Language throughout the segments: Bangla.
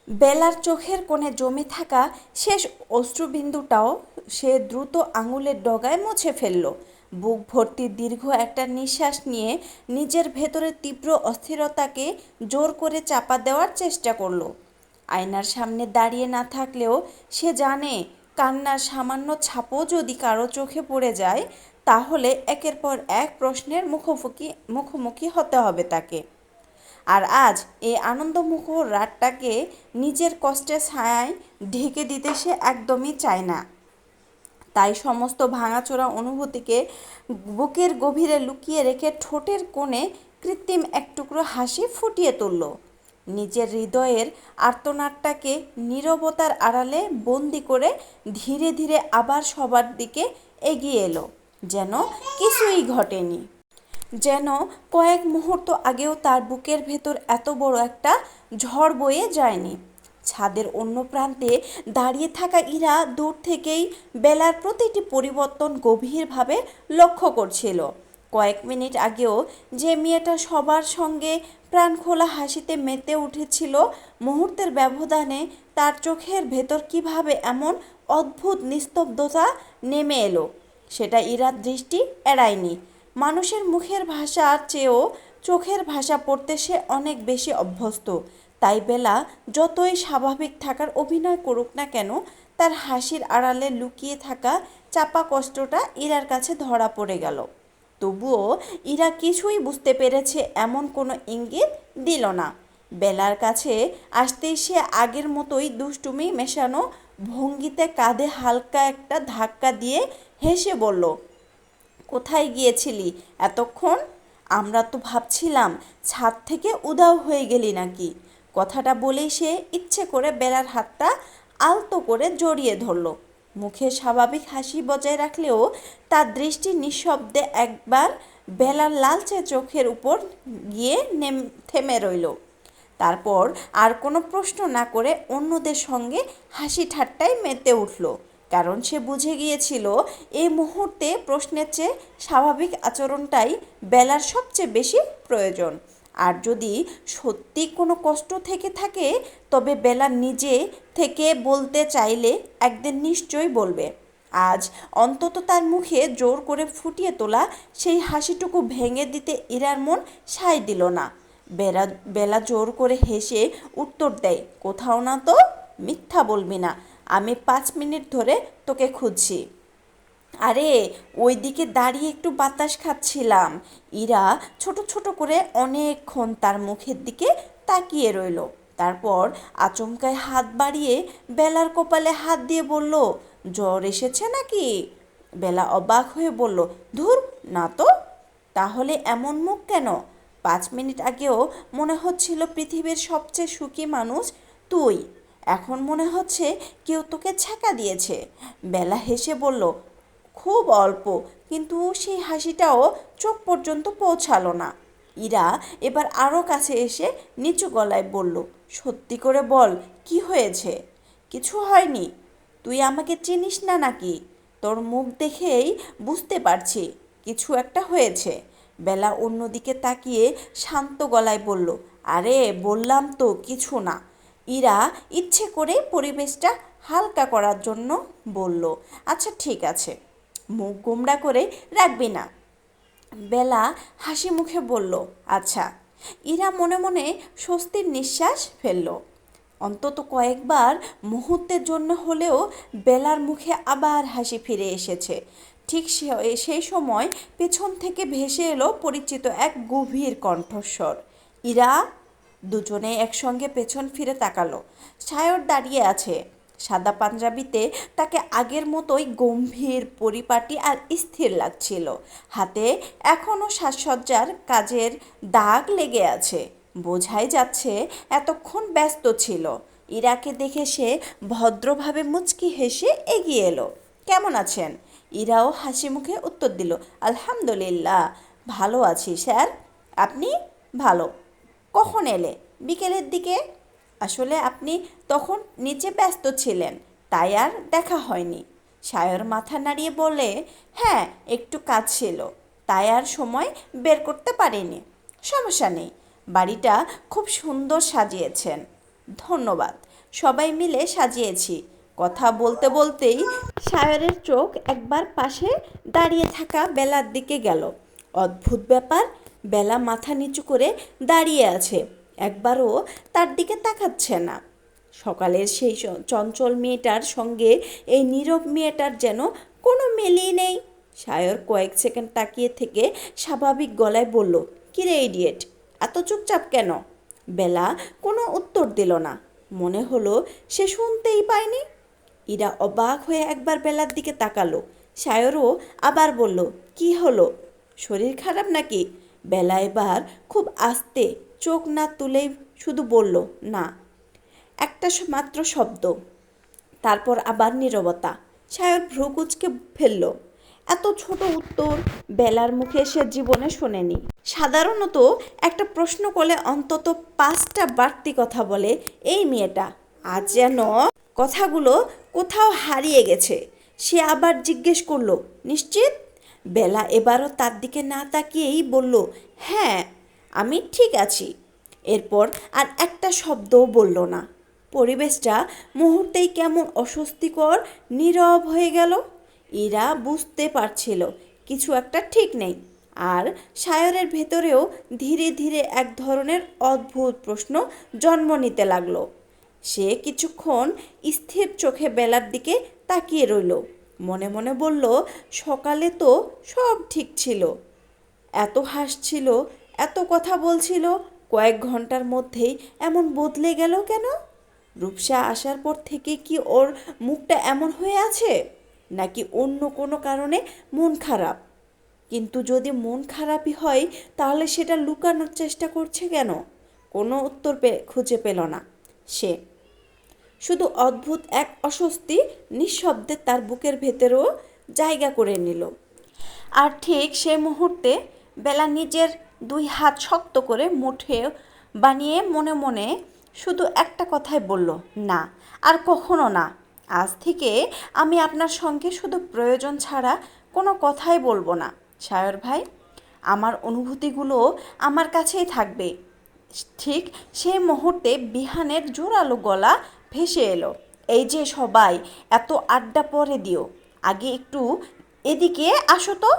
বেলার চোখের কোণে জমে থাকা শেষ অশ্রুবিন্দুটাও সে দ্রুত আঙুলের ডগায় মুছে ফেলল। বুক ভর্তি দীর্ঘ একটা নিঃশ্বাস নিয়ে নিজের ভেতরের তীব্র অস্থিরতাকে জোর করে চাপা দেওয়ার চেষ্টা করলো। আয়নার সামনে দাঁড়িয়ে না থাকলেও সে জানে কান্নার সামান্য ছাপও যদি কারো চোখে পড়ে যায় তাহলে একের পর এক প্রশ্নের মুখোমুখি হতে হবে তাকে। আর আজ এই আনন্দমুখর রাতটাকে নিজের কষ্টের ছায়ায় ঢেকে দিতে সে একদমই চায় না। তাই সমস্ত ভাঙাচোরা অনুভূতিকে বুকের গভীরে লুকিয়ে রেখে ঠোঁটের কোণে কৃত্রিম এক টুকরো হাসি ফুটিয়ে তুলল। নিজের হৃদয়ের আর্তনাদটাকে নীরবতার আড়ালে বন্দি করে ধীরে ধীরে আবার সবার দিকে এগিয়ে এলো, যেন কিছুই ঘটেনি। যেন কয়েক মুহূর্ত আগেও তার বুকের ভেতর এত বড় একটা ঝড় বয়ে যায়নি। ছাদের অন্য প্রান্তে দাঁড়িয়ে থাকা ইরা দূর থেকেই বেলার প্রতিটি পরিবর্তন গভীরভাবে লক্ষ্য করছিল। কয়েক মিনিট আগেও যে মেয়েটা সবার সঙ্গে প্রাণখোলা হাসিতে মেতে উঠেছিল, মুহূর্তের ব্যবধানে তার চোখের ভেতর কিভাবে এমন অদ্ভুত নিস্তব্ধতা নেমে এলো সেটা ইরার দৃষ্টি এড়ায়নি। মানুষের মুখের ভাষার চেয়েও চোখের ভাষা পড়তে সে অনেক বেশি অভ্যস্ত। তাই বেলা যতই স্বাভাবিক থাকার অভিনয় করুক না কেন, তার হাসির আড়ালে লুকিয়ে থাকা চাপা কষ্টটা ইরার কাছে ধরা পড়ে গেল। তবুও ইরা কিছুই বুঝতে পেরেছে এমন কোনো ইঙ্গিত দিল না। বেলার কাছে আসতেই সে আগের মতোই দুষ্টুমি মেশানো ভঙ্গিতে কাঁধে হালকা একটা ধাক্কা দিয়ে হেসে বলল, কোথায় গিয়েছিলি এতক্ষণ? আমরা তো ভাবছিলাম ছাদ থেকে উধাও হয়ে গেলি নাকি। কথাটা বলেই সে ইচ্ছে করে বেলার হাতটা আলতো করে জড়িয়ে ধরল। মুখে স্বাভাবিক হাসি বজায় রাখলেও তার দৃষ্টি নিঃশব্দে একবার বেলার লালচে চোখের উপর গিয়ে থেমে রইল। তারপর আর কোনো প্রশ্ন না করে অন্যদের সঙ্গে হাসি ঠাট্টায় মেতে উঠল, কারণ সে বুঝে গিয়েছিল এই মুহূর্তে প্রশ্নের চেয়ে স্বাভাবিক আচরণটাই বেলার সবচেয়ে বেশি প্রয়োজন। আর যদি সত্যি কোনো কষ্ট থেকে থাকে তবে বেলা নিজে থেকে বলতে চাইলে একদিন নিশ্চয়ই বলবে। আজ অন্তত তার মুখে জোর করে ফুটিয়ে তোলা সেই হাসিটুকু ভেঙে দিতে ইরার মন সায় দিল না। বেলা জোর করে হেসে উত্তর দেয়, কোথাও না তো, মিথ্যা বলবি না, আমি 5 মিনিট ধরে তোকে খুঁজছি। আরে ওই দিকে দাঁড়িয়ে একটু বাতাস খাচ্ছিলাম। ইরা ছোট ছোট করে অনেকক্ষণ তার মুখের দিকে তাকিয়ে রইল। তারপর আচমকায় হাত বাড়িয়ে বেলার কপালে হাত দিয়ে বলল, জ্বর এসেছে নাকি? বেলা অবাক হয়ে বলল, ধুর না তো। তাহলে এমন মুখ কেন? 5 মিনিট আগেও মনে হচ্ছিল পৃথিবীর সবচেয়ে সুখী মানুষ তুই, এখন মনে হচ্ছে কেউ তোকে ছ্যাঁকা দিয়েছে। বেলা হেসে বলল, খুব অল্প, কিন্তু সেই হাসিটাও চোখ পর্যন্ত পৌঁছালো না। ইরা এবার আরও কাছে এসে নিচু গলায় বলল, সত্যি করে বল, কি হয়েছে? কিছু হয়নি। তুই আমাকে চিনিস না নাকি? তোর মুখ দেখেই বুঝতে পারছি কিছু একটা হয়েছে। বেলা অন্যদিকে তাকিয়ে শান্ত গলায় বলল, আরে বললাম তো কিছু না। ইরা ইচ্ছে করে পরিবেশটা হালকা করার জন্য বলল, আচ্ছা ঠিক আছে, মুখ গোমড়া করে রাখবি না। বেলা হাসি মুখে বলল, আচ্ছা। ইরা মনে মনে স্বস্তির নিঃশ্বাস ফেলল। অন্তত কয়েকবার মুহূর্তের জন্য হলেও বেলার মুখে আবার হাসি ফিরে এসেছে। ঠিক সেই সময় পেছন থেকে ভেসে এলো পরিচিত এক গভীর কণ্ঠস্বর, ইরা। দুজনে একসঙ্গে পেছন ফিরে তাকালো। সায়র দাঁড়িয়ে আছে। সাদা পাঞ্জাবিতে তাকে আগের মতোই গম্ভীর, পরিপাটি আর স্থির লাগছিল। হাতে এখনও সাজসজ্জার কাজের দাগ লেগে আছে। বোঝাই যাচ্ছে এতক্ষণ ব্যস্ত ছিল। ইরাকে দেখে সে ভদ্রভাবে মুচকি হেসে এগিয়ে এলো। কেমন আছেন? ইরাও হাসি মুখে উত্তর দিল, আলহামদুলিল্লাহ, ভালো আছি স্যার। আপনি? ভালো। কখন এলে? বিকেলের দিকে। আসলে আপনি তখন নিচে ব্যস্ত ছিলেন, তাই আর দেখা হয়নি। সায়র মাথা নাড়িয়ে বলে, হ্যাঁ একটু কাজ ছিল, তাই আর সময় বের করতে পারিনি। সমস্যা নেই, বাড়িটা খুব সুন্দর সাজিয়েছেন। ধন্যবাদ। সবাই মিলে সাজিয়েছি। কথা বলতে বলতেই সায়রের চোখ একবার পাশে দাঁড়িয়ে থাকা বেলার দিকে গেল। অদ্ভুত ব্যাপার, বেলা মাথা নিচু করে দাঁড়িয়ে আছে, একবারও তার দিকে তাকাচ্ছে না। সকালের সেই চঞ্চল মেয়েটার সঙ্গে এই নীরব মেয়েটার যেন কোনো মিলই নেই। সায়র কয়েক সেকেন্ড তাকিয়ে থেকে স্বাভাবিক গলায় বলল, কিরে ইডিয়েট, এত চুপচাপ কেন? বেলা কোনো উত্তর দিল না, মনে হলো সে শুনতেই পায়নি। ইরা অবাক হয়ে একবার বেলার দিকে তাকালো। সায়রও আবার বলল, কি হলো, শরীর খারাপ নাকি? বেলা এবার খুব আস্তে, চোখ না তুলেই শুধু বলল, না। একটা মাত্র শব্দ, তারপর আবার নীরবতা। সায়র ভ্রু কুঁচকে ফেলল। এত ছোট উত্তর বেলার মুখে সে জীবনে শোনেনি। সাধারণত একটা প্রশ্ন করলে অন্তত 5টা বাড়তি কথা বলে এই মেয়েটা। আজ যেন কথাগুলো কোথাও হারিয়ে গেছে। সে আবার জিজ্ঞেস করলো, নিশ্চিত? বেলা এবারও তার দিকে না তাকিয়েই বলল, হ্যাঁ, আমি ঠিক আছি। এরপর আর একটা শব্দও বলল না। পরিবেশটা মুহূর্তেই কেমন অস্বস্তিকর, নীরব হয়ে গেল। ইরা বুঝতে পারছিল কিছু একটা ঠিক নেই। আর সায়রের ভেতরেও ধীরে ধীরে এক ধরনের অদ্ভুত প্রশ্ন জন্ম নিতে লাগলো। সে কিছুক্ষণ স্থির চোখে বেলার দিকে তাকিয়ে রইল। মনে মনে বলল, সকালে তো সব ঠিক ছিল, এত হাসছিল, এত কথা বলছিল, কয়েক ঘন্টার মধ্যেই এমন বদলে গেল কেন? রূপসা আসার পর থেকে কি ওর মুখটা এমন হয়ে আছে, নাকি অন্য কোনো কারণে মন খারাপ? কিন্তু যদি মন খারাপই হয়, তাহলে সেটা লুকানোর চেষ্টা করছে কেন? কোনো উত্তর খুঁজে পেল না সে। শুধু অদ্ভুত এক অস্বস্তি নিঃশব্দে তার বুকের ভেতরেও জায়গা করে নিল। আর ঠিক সে মুহূর্তে বেলা নিজের 2 হাত শক্ত করে মুঠে বানিয়ে মনে মনে শুধু একটা কথাই বলল, না, আর কখনো না। আজ থেকে আমি আপনার সঙ্গে শুধু প্রয়োজন ছাড়া কোনো কথাই বলবো না সায়র ভাই। আমার অনুভূতিগুলো আমার কাছেই থাকবে। ঠিক সেই মুহূর্তে বিহানের জোরালো গলা ভেসে এলো, এই যে সবাই, এত আড্ডা পরে দিও, আগে একটু এদিকে আসো তো,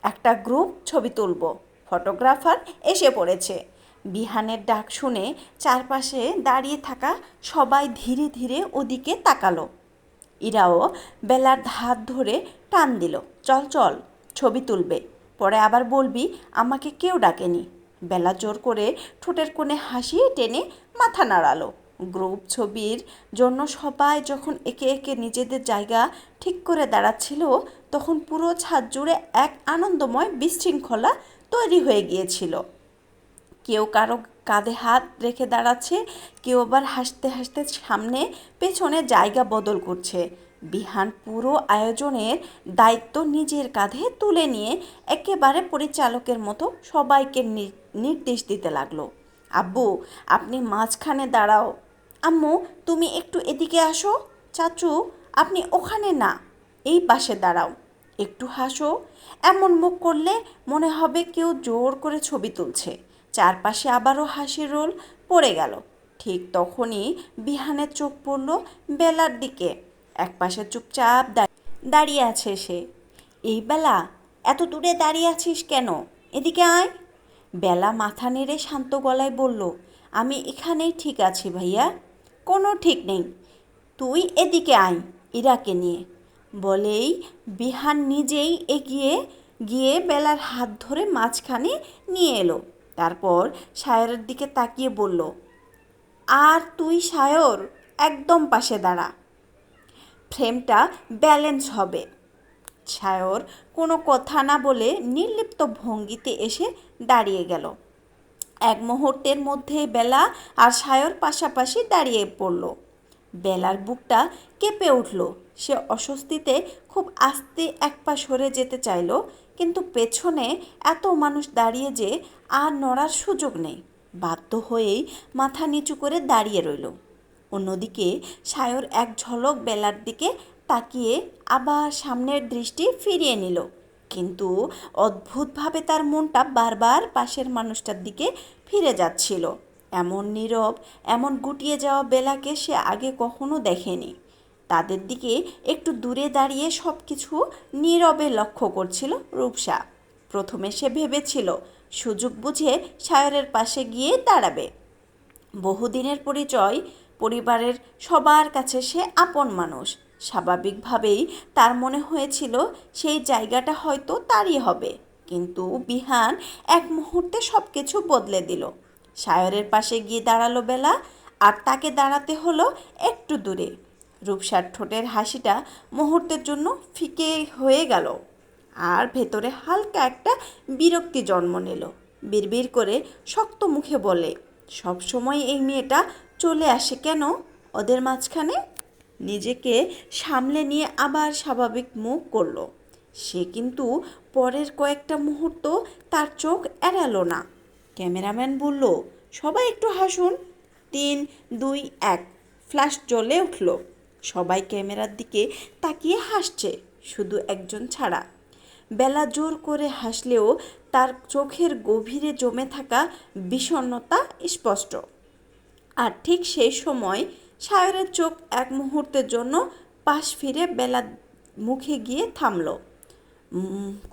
একটা গ্রুপ ছবি তুলব, ফটোগ্রাফার এসে পড়েছে। বিহানের ডাক শুনে চারপাশে দাঁড়িয়ে থাকা সবাই ধীরে ধীরে ওদিকে তাকালো। ইরাও বেলার হাত ধরে টান দিল, চল চল, ছবি তুলবে, পরে আবার বলবি আমাকে কেউ ডাকেনি। বেলা জোর করে ঠোঁটের কোণে হাসি টেনে মাথা নাড়ালো। গ্রুপ ছবির জন্য সবাই যখন একে একে নিজেদের জায়গা ঠিক করে দাঁড়াচ্ছিল, তখন পুরো ছাদ জুড়ে এক আনন্দময় বিশৃঙ্খলা তৈরি হয়ে গিয়েছিল। কেউ কারো কাঁধে হাত রেখে দাঁড়াচ্ছে, কেউ আবার হাসতে হাসতে সামনে পেছনে জায়গা বদল করছে। বিহান পুরো আয়োজনের দায়িত্ব নিজের কাঁধে তুলে নিয়ে একেবারে পরিচালকের মতো সবাইকে নির্দেশ দিতে লাগলো। আব্বু, আপনি মাঝখানে দাঁড়াও। আম্মু, তুমি একটু এদিকে আসো। চাচু, আপনি ওখানে না, এই পাশে দাঁড়াও। একটু হাসো, এমন মুখ করলে মনে হবে কেউ জোর করে ছবি তুলছে। চারপাশে আবারও হাসির রোল পড়ে গেল। ঠিক তখনই বিহানের চোখ পড়ল বেলার দিকে। একপাশে চুপচাপ দাঁড়িয়ে আছে সে। এই বেলা, এত দূরে দাঁড়িয়ে আছিস কেন? এদিকে আয়। বেলা মাথা নেড়ে শান্ত গলায় বলল, আমি এখানেই ঠিক আছি ভাইয়া, কোনো ঠিক নেই, তুই এদিকে আয় ইরাকে নিয়ে। বলেই বিহান নিজেই এগিয়ে গিয়ে বেলার হাত ধরে মাঝখানে নিয়ে এলো। তারপর সায়রের দিকে তাকিয়ে বলল, আর তুই সায়র, একদম পাশে দাঁড়া, ফ্রেমটা ব্যালেন্স হবে। সায়র কোনো কথা না বলে নির্লিপ্ত ভঙ্গিতে এসে দাঁড়িয়ে গেল। এক মুহূর্তের মধ্যেই বেলা আর সায়র পাশাপাশি দাঁড়িয়ে পড়ল। বেলার বুকটা কেঁপে উঠল। সে অস্বস্তিতে খুব আস্তে এক পা সরে যেতে চাইল, কিন্তু পেছনে এত মানুষ দাঁড়িয়ে যে আর নড়ার সুযোগ নেই। বাধ্য হয়েই মাথা নিচু করে দাঁড়িয়ে রইল। অন্যদিকে সায়র এক ঝলক বেলার দিকে তাকিয়ে আবার সামনের দৃষ্টি ফিরিয়ে নিল, কিন্তু অদ্ভুতভাবে তার মনটা বারবার পাশের মানুষটার দিকে ফিরে যাচ্ছিল। এমন নীরব, এমন গুটিয়ে যাওয়া বেলাকে সে আগে কখনো দেখেনি। তাদের দিকে একটু দূরে দাঁড়িয়ে সব কিছু নীরবে লক্ষ্য করছিল রূপসা। প্রথমে সে ভেবেছিল সুযোগ বুঝে সায়রের পাশে গিয়ে দাঁড়াবে। বহুদিনের পরিচয়, পরিবারের সবার কাছে সে আপন মানুষ। স্বাভাবিকভাবেই তার মনে হয়েছিল সেই জায়গাটা হয়তো তারই হবে। কিন্তু বিহান এক মুহূর্তে সব কিছু বদলে দিল। সায়রের পাশে গিয়ে দাঁড়ালো বেলা, আর তাকে দাঁড়াতে হলো একটু দূরে। রূপসার ঠোঁটের হাসিটা মুহূর্তের জন্য ফিকে হয়ে গেল, আর ভেতরে হালকা একটা বিরক্তি জন্ম নিল। বিড়বিড় করে শক্ত মুখে বলে, সব সময় এই মেয়েটা চলে আসে কেন ওদের মাঝখানে? নিজেকে সামলে নিয়ে আবার স্বাভাবিক মুখ করল সে, কিন্তু পরের কয়েকটা মুহূর্ত তার চোখ এড়ালো না। ক্যামেরাম্যান বলল, সবাই একটু হাসুন। 3, 2, 1 ফ্ল্যাশ জ্বলে উঠল। সবাই ক্যামেরার দিকে তাকিয়ে হাসছে, শুধু একজন ছাড়া। বেলা জোর করে হাসলেও তার চোখের গভীরে জমে থাকা বিষণ্ণতা স্পষ্ট। আর ঠিক সেই সময় সায়রের চোখ এক মুহূর্তের জন্য পাশ ফিরে বেলার মুখে গিয়ে থামল।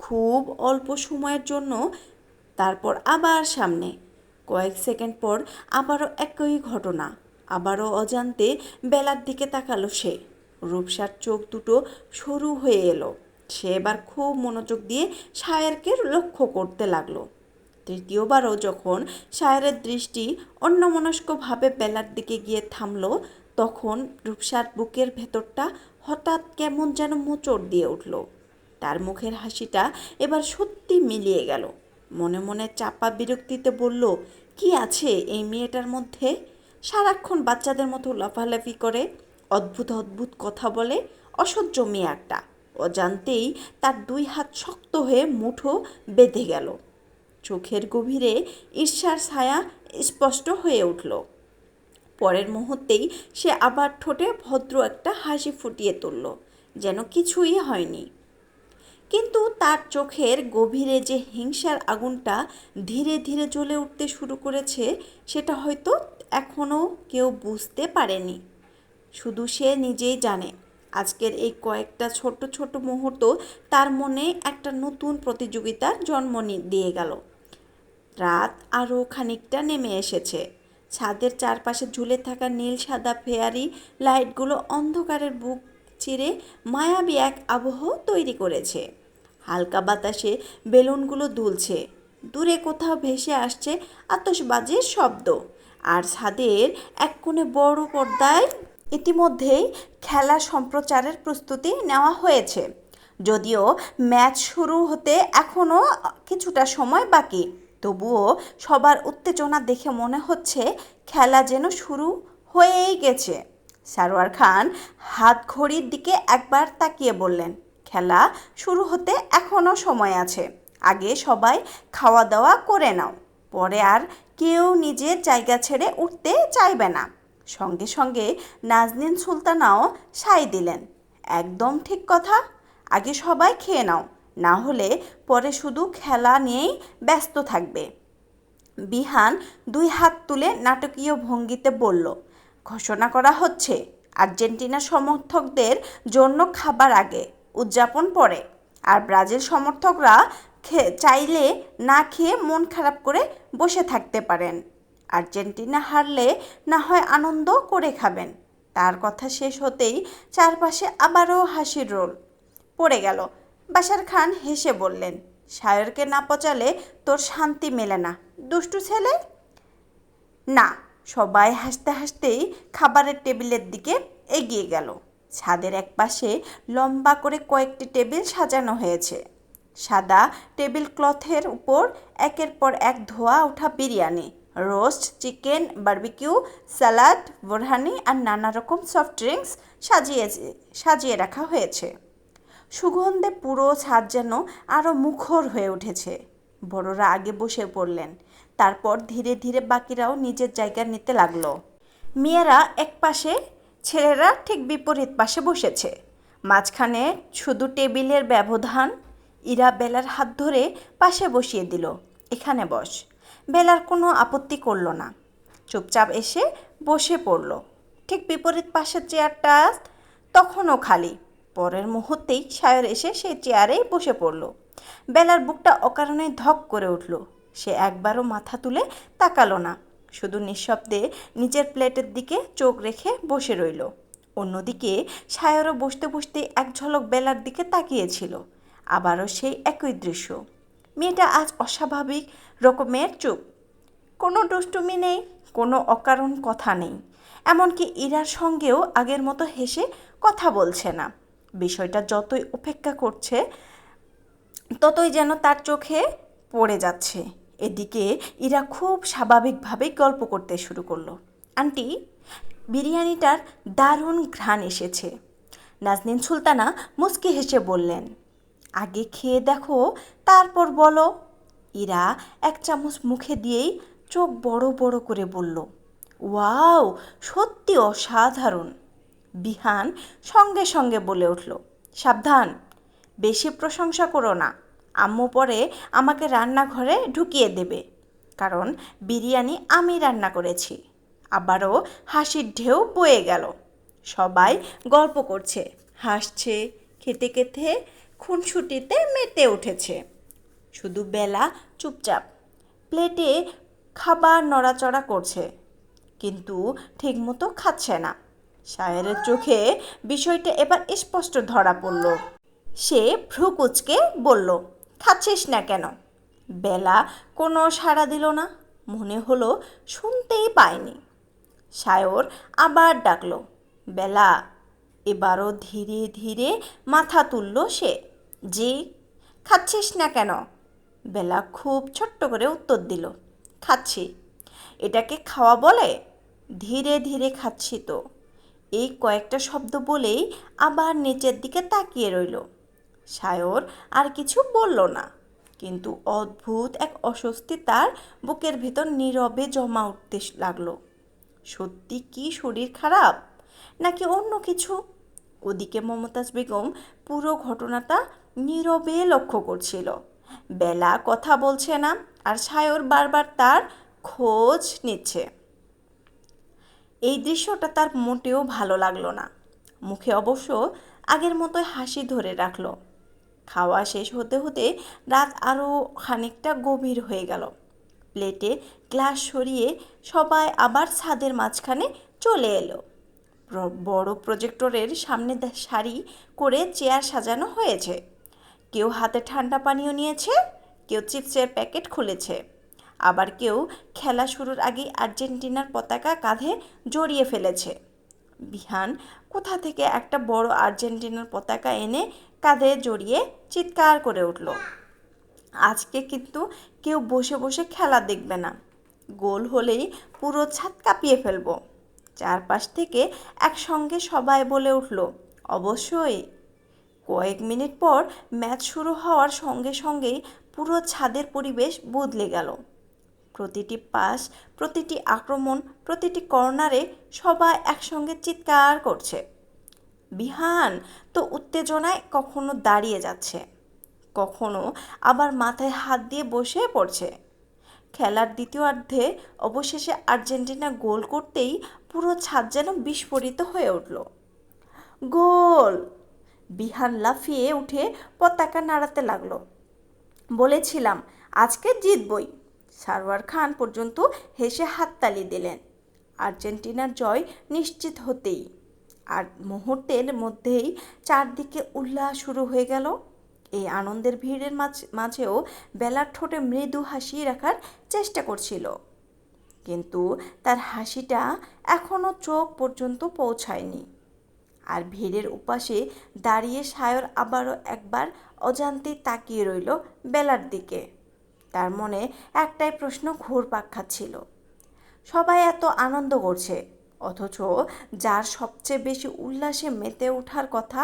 খুব অল্প সময়ের জন্য, তারপর আবার সামনে। কয়েক সেকেন্ড পর আবারও একই ঘটনা। আবারও অজান্তে বেলার দিকে তাকালো সে। রূপসার চোখ দুটো সরু হয়ে এলো। সে এবার খুব মনোযোগ দিয়ে সায়রকে লক্ষ্য করতে লাগলো। তৃতীয়বারও যখন সায়রের দৃষ্টি অন্যমনস্কভাবে বেলার দিকে গিয়ে থামল, তখন রূপসার বুকের ভেতরটা হঠাৎ কেমন যেন মোচড় দিয়ে উঠল। তার মুখের হাসিটা এবার সত্যি মিলিয়ে গেল। মনে মনে চাপা বিরক্তিতে বলল, কি আছে এই মেয়েটার মধ্যে? সারাক্ষণ বাচ্চাদের মতো লাফালাফি করে, অদ্ভুত অদ্ভুত কথা বলে, অসহ্য মেয়ে একটা। অজান্তেই তার 2 হাত শক্ত হয়ে মুঠো বেঁধে গেল। চোখের গভীরে ঈর্ষার ছায়া স্পষ্ট হয়ে উঠল। পরের মুহূর্তেই সে আবার ঠোঁটে ভদ্র একটা হাসি ফুটিয়ে তুলল, যেন কিছুই হয়নি। কিন্তু তার চোখের গভীরে যে হিংসার আগুনটা ধীরে ধীরে জ্বলে উঠতে শুরু করেছে, সেটা হয়তো এখনও কেউ বুঝতে পারেনি। শুধু সে নিজেই জানে। আজকের এই কয়েকটা ছোট ছোট মুহূর্ত তার মনে একটা নতুন প্রতিযোগিতার জন্ম দিয়ে গেল। রাত আরও খানিকটা নেমে এসেছে। ছাদের চারপাশে ঝুলে থাকা নীল সাদা ফেয়ারি লাইটগুলো অন্ধকারের বুক চিরে মায়াবী এক আবহ তৈরি করেছে। হালকা বাতাসে বেলুনগুলো দুলছে। দূরে কোথাও ভেসে আসছে আতশবাজির শব্দ। আর ছাদের এক কোণে বড় পর্দায় ইতিমধ্যেই খেলা সম্প্রচারের প্রস্তুতি নেওয়া হয়েছে। যদিও ম্যাচ শুরু হতে এখনও কিছুটা সময় বাকি, তবুও সবার উত্তেজনা দেখে মনে হচ্ছে খেলা যেন শুরু হয়েই গেছে। সারোয়ার খান হাত ঘড়ির দিকে একবার তাকিয়ে বললেন, খেলা শুরু হতে এখনও সময় আছে। আগে সবাই খাওয়া দাওয়া করে নাও, পরে আর কেউ নিজের জায়গা ছেড়ে উঠতে চাইবে না। সঙ্গে সঙ্গে নাজনীন সুলতানাও সায় দিলেন, একদম ঠিক কথা। আগে সবাই খেয়ে নাও, না হলে পরে শুধু খেলা নিয়েই ব্যস্ত থাকবে। বিহান 2 হাত তুলে নাটকীয় ভঙ্গিতে বলল, ঘোষণা করা হচ্ছে, আর্জেন্টিনা সমর্থকদের জন্য খাবার আগে, উদযাপন পরে। আর ব্রাজিল সমর্থকরা চাইলে না খেয়ে মন খারাপ করে বসে থাকতে পারেন। আর্জেন্টিনা হারলে না হয় আনন্দ করে খাবেন। তার কথা শেষ হতেই চারপাশে আবারও হাসির রোল পড়ে গেল। বাশার খান হেসে বললেন, সায়রকে না পচালে তোর শান্তি মেলে না, দুষ্টু ছেলে। না। সবাই হাসতে হাসতেই খাবারের টেবিলের দিকে এগিয়ে গেল। ছাদের এক পাশে লম্বা করে কয়েকটি টেবিল সাজানো হয়েছে। সাদা টেবিল ক্লথের উপর একের পর এক ধোয়া ওঠা biryani, roast chicken, barbecue, salad, borhani আর নানা রকম সফট ড্রিঙ্কস সাজিয়ে রাখা হয়েছে। সুগন্ধে পুরো ছাদ যেন আরও মুখর হয়ে উঠেছে। বড়রা আগে বসে পড়লেন, তারপর ধীরে ধীরে বাকিরাও নিজের জায়গা নিতে লাগলো। মেয়েরা এক পাশে, ছেলেরা ঠিক বিপরীত পাশে বসেছে। মাঝখানে শুধু টেবিলের ব্যবধান। ইরা বেলার হাত ধরে পাশে বসিয়ে দিল, এখানে বস। বেলার কোনো আপত্তি করল না। চুপচাপ এসে বসে পড়ল। ঠিক বিপরীত পাশের চেয়ারটা তখনও খালি। পরের মুহূর্তেই সায়র এসে সেই চেয়ারেই বসে পড়ল। বেলার বুকটা অকারণে ধক করে উঠল। সে একবারও মাথা তুলে তাকালো না, শুধু নিঃশব্দে নিজের প্লেটের দিকে চোখ রেখে বসে রইল। অন্যদিকে সায়রও বসতে বসতে এক ঝলক বেলার দিকে তাকিয়েছিল। আবারও সেই একই দৃশ্য। মেয়েটা আজ অস্বাভাবিক রকমের চুপ। কোনো দুষ্টুমি নেই, কোনো অকারণ কথা নেই। এমনকি ইরার সঙ্গেও আগের মতো হেসে কথা বলছে না। বিষয়টা যতই উপেক্ষা করছে ততই যেন তার চোখে পড়ে যাচ্ছে। এদিকে ইরা খুব স্বাভাবিকভাবেই গল্প করতে শুরু করলো। আন্টি, বিরিয়ানিটার দারুণ ঘ্রাণ এসেছে। নাজনীন সুলতানা মুচকি হেসে বললেন, আগে খেয়ে দেখো, তারপর বলো। ইরা এক চামচ মুখে দিয়েই চোখ বড় বড় করে বলল, ওয়াও, সত্যি অসাধারণ। বিহান সঙ্গে সঙ্গে বলে উঠল, সাবধান, বেশি প্রশংসা করো না। আম্মু পরে আমাকে রান্নাঘরে ঢুকিয়ে দেবে, কারণ বিরিয়ানি আমি রান্না করেছি। আবারও হাসির ঢেউ বয়ে গেল। সবাই গল্প করছে, হাসছে, খেতে খেতে খুনসুটিতে মেতে উঠেছে। শুধু বেলা চুপচাপ প্লেটে খাবার নড়াচড়া করছে, কিন্তু ঠিকমতো খাচ্ছে না। সায়রের চোখে বিষয়টা এবার স্পষ্ট ধরা পড়ল। সে ভ্রু কুঁচকে বলল, খাচ্ছিস না কেন? বেলা কোনো সাড়া দিল না, মনে হলো শুনতেই পায়নি। সায়র আবার ডাকল, বেলা। এবারও ধীরে ধীরে মাথা তুলল সে। জি। খাচ্ছিস না কেন? বেলা খুব ছোট্ট করে উত্তর দিল, খাচ্ছি। এটাকে খাওয়া বলে? ধীরে ধীরে খাচ্ছি তো। এই কয়েকটা শব্দ বলেই আবার নিচের দিকে তাকিয়ে রইল। সায়র আর কিছু বলল না, কিন্তু অদ্ভুত এক অস্বস্তি তার বুকের ভেতর নীরবে জমা উঠতে লাগলো। সত্যি কি শরীর খারাপ, নাকি অন্য কিছু? ওদিকে মমতাজ বেগম পুরো ঘটনাটা নীরবে লক্ষ্য করছিল। বেলা কথা বলছে না, আর সায়র বারবার তার খোঁজ নিচ্ছে। এই দৃশ্যটা তার মোটেও ভালো লাগলো না। মুখে অবশ্য আগের মতোই হাসি ধরে রাখল। খাওয়া শেষ হতে হতে রাত আরও খানিকটা গভীর হয়ে গেল। প্লেটে গ্লাস সরিয়ে সবাই আবার ছাদের মাঝখানে চলে এলো। বড় প্রজেক্টরের সামনে সারি করে চেয়ার সাজানো হয়েছে। কেউ হাতে ঠান্ডা পানীয় নিয়েছে, কেউ চিপসের প্যাকেট খুলেছে, আবার কেউ খেলা শুরুর আগেই আর্জেন্টিনার পতাকা কাঁধে জড়িয়ে ফেলেছে। বিহান কোথা থেকে একটা বড় আর্জেন্টিনার পতাকা এনে কাঁধে জড়িয়ে চিৎকার করে উঠল, আজকে কিন্তু কেউ বসে বসে খেলা দেখবে না। গোল হলেই পুরো ছাদ কাঁপিয়ে ফেলবো। চারপাশ থেকে একসঙ্গে সবাই বলে উঠল, অবশ্যই। কয়েক মিনিট পর ম্যাচ শুরু হওয়ার সঙ্গে সঙ্গেই পুরো ছাদের পরিবেশ বদলে গেল। প্রতিটি পাস, প্রতিটি আক্রমণ, প্রতিটি কর্নারে সবাই একসঙ্গে চিৎকার করছে। বিহান তো উত্তেজনায় কখনো দাঁড়িয়ে যাচ্ছে, কখনো আবার মাথায় হাত দিয়ে বসে পড়ছে। খেলার দ্বিতীয়ার্ধে অবশেষে আর্জেন্টিনা গোল করতেই পুরো ছাদ যেন বিস্ফোরিত হয়ে উঠল। গোল! বিহান লাফিয়ে উঠে পতাকা নাড়াতে লাগলো। বলেছিলাম আজকে জিতবই। সারোয়ার খান পর্যন্ত হেসে হাততালি দিলেন। আর্জেন্টিনার জয় নিশ্চিত হতেই আর মুহূর্তের মধ্যেই চারদিকে উল্লাস শুরু হয়ে গেল। এই আনন্দের ভিড়ের মাঝেও বেলার ঠোঁটে মৃদু হাসি রাখার চেষ্টা করছিল, কিন্তু তার হাসিটা এখনও চোখ পর্যন্ত পৌঁছায়নি। আর ভিড়ের উপাসে দাঁড়িয়ে সায়র আবারও একবার অজান্তেই তাকিয়ে রইল বেলার দিকে। তার মনে একটাই প্রশ্ন ঘুরপাক খাচ্ছিল, সবাই এত আনন্দ করছে, অথচ যার সবচেয়ে বেশি উল্লাসে মেতে ওঠার কথা,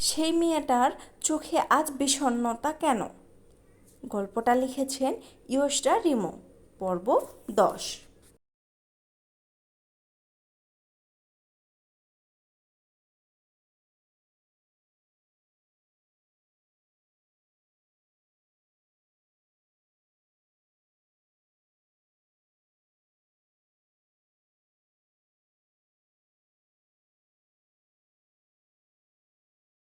সেই মেয়েটার চোখে আজ বিষণ্ণতা কেন? গল্পটা লিখেছেন ইয়োশরা রিমো। পর্ব 10।